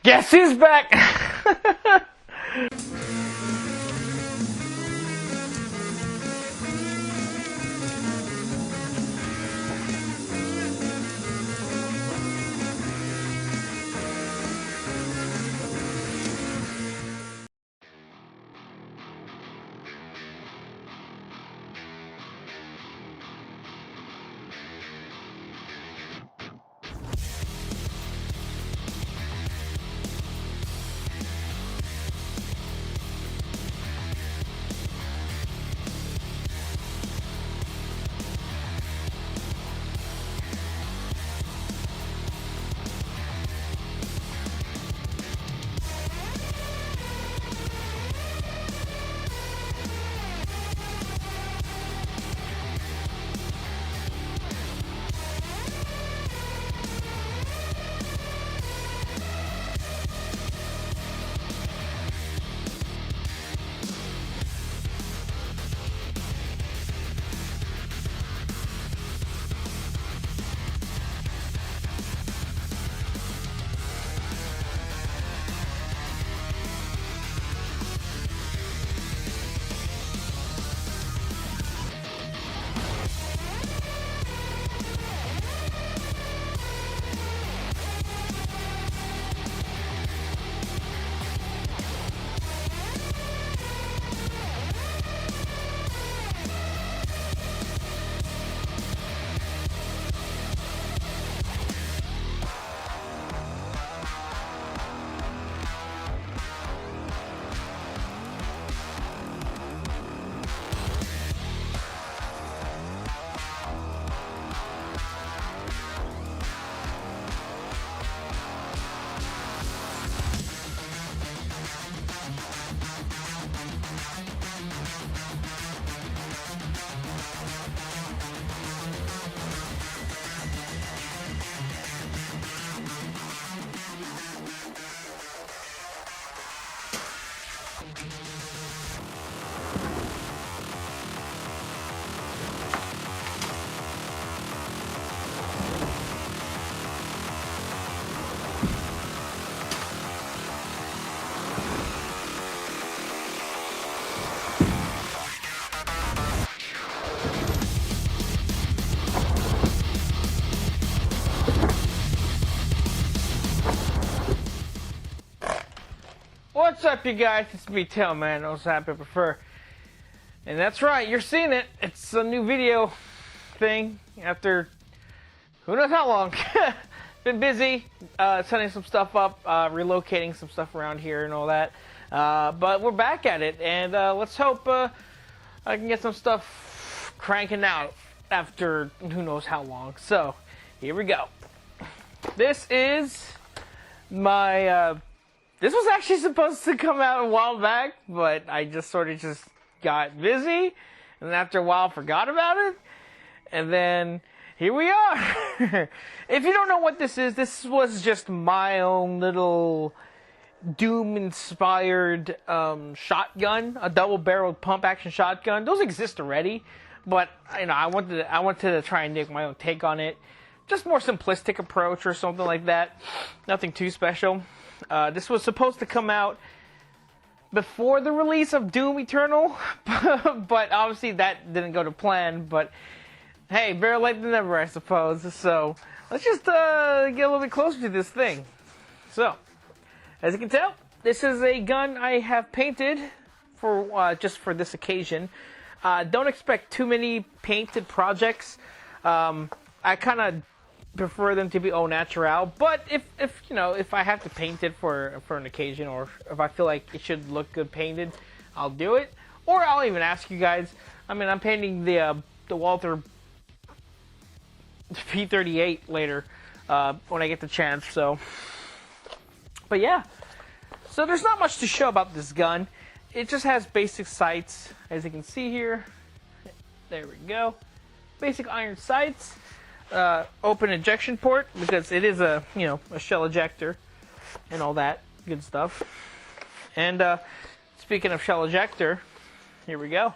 Guess who's back? What's up, you guys? It's me, Tailman. Also happy to prefer. And that's right, you're seeing it. It's a new video thing after who knows how long. Been busy setting some stuff up, relocating some stuff around here and all that. But we're back at it, and let's hope I can get some stuff cranking out after who knows how long. So, here we go. This is my this was actually supposed to come out a while back, but I just sort of just got busy, and after a while forgot about it, and then here we are. If you don't know what this was just my own little Doom-inspired shotgun, a double-barreled pump-action shotgun. Those exist already, but you know, I wanted to try and make my own take on it. Just more simplistic approach or something like that. Nothing too special. This was supposed to come out before the release of Doom Eternal, but obviously that didn't go to plan. But hey, better late than never, I suppose. So let's just get a little bit closer to this thing. So, as you can tell, this is a gun I have painted for just for this occasion. Don't expect too many painted projects. I kind of prefer them to be au natural, but if you know, if I have to paint it for an occasion, or if I feel like it should look good painted, I'll do it. Or I'll even ask you guys. I mean, I'm painting the Walther P38 later when I get the chance. So, but yeah, so there's not much to show about this gun. It just has basic sights, as you can see here. There we go. Basic iron sights. Open ejection port, because it is a, you know, a shell ejector and all that good stuff. And speaking of shell ejector, here we go.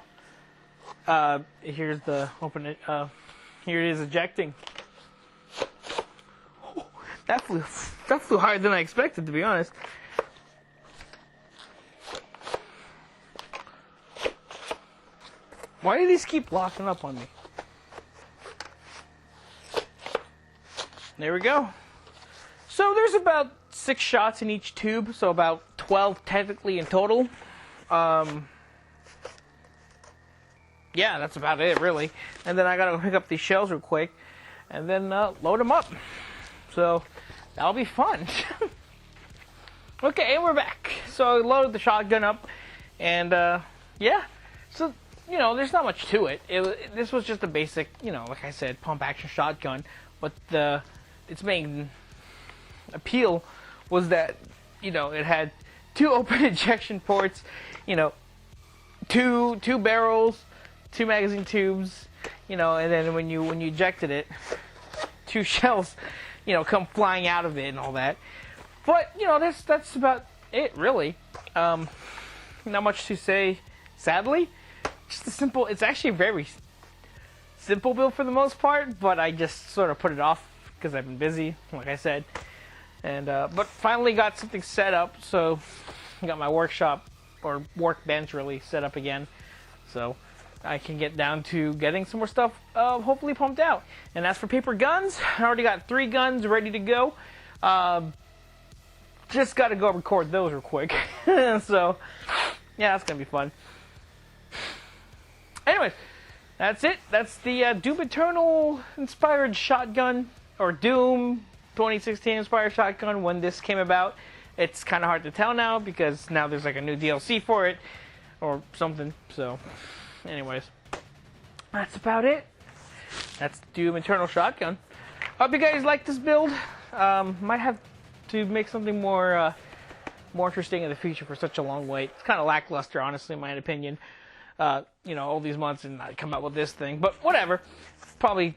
Here's the open it. Here it is ejecting. Oh, that flew That flew higher than I expected, to be honest. Why do these keep locking up on me? There we go. So there's about 6 shots in each tube, so about 12 technically in total. Yeah, that's about it, really. And then I gotta pick up these shells real quick, and then load them up. So that'll be fun. Okay, and we're back. So I loaded the shotgun up, and yeah. So, you know, there's not much to it. This was just a basic, you know, like I said, pump action shotgun. But its main appeal was that, you know, it had 2 open ejection ports, you know, two barrels, 2 magazine tubes, you know, and then when you ejected it, 2 shells, you know, come flying out of it and all that. But, you know, that's about it, really. Not much to say, sadly. Just a simple, it's actually a very simple build for the most part, but I just sort of put it off because I've been busy, like I said. And but finally got something set up, so I got my workshop, or workbench really, set up again. So I can get down to getting some more stuff hopefully pumped out. And as for paper guns, I already got 3 guns ready to go. Just got to go record those real quick. So yeah, that's going to be fun. Anyways, that's it. That's the Doom Eternal inspired shotgun, or Doom 2016 inspired shotgun when this came about. It's kind of hard to tell now because now there's like a new DLC for it or something. So anyways, that's about it. That's Doom Eternal shotgun. Hope you guys like this build. Might have to make something more interesting in the future for such a long wait. It's kind of lackluster, honestly, in my opinion. You know, all these months and I come up with this thing, but whatever. Probably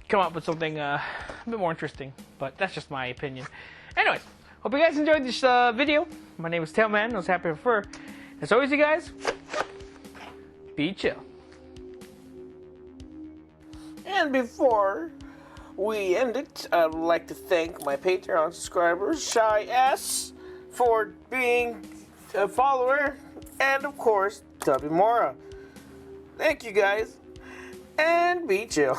come up with something a bit more interesting, but that's just my opinion. Anyways, hope you guys enjoyed this video. My name is Tailman. I was happy to fur. As always, you guys, be chill. And before we end it, I'd like to thank my Patreon subscribers, Shy S, for being a follower, and of course, Tubby Mora. Thank you guys, and be chill.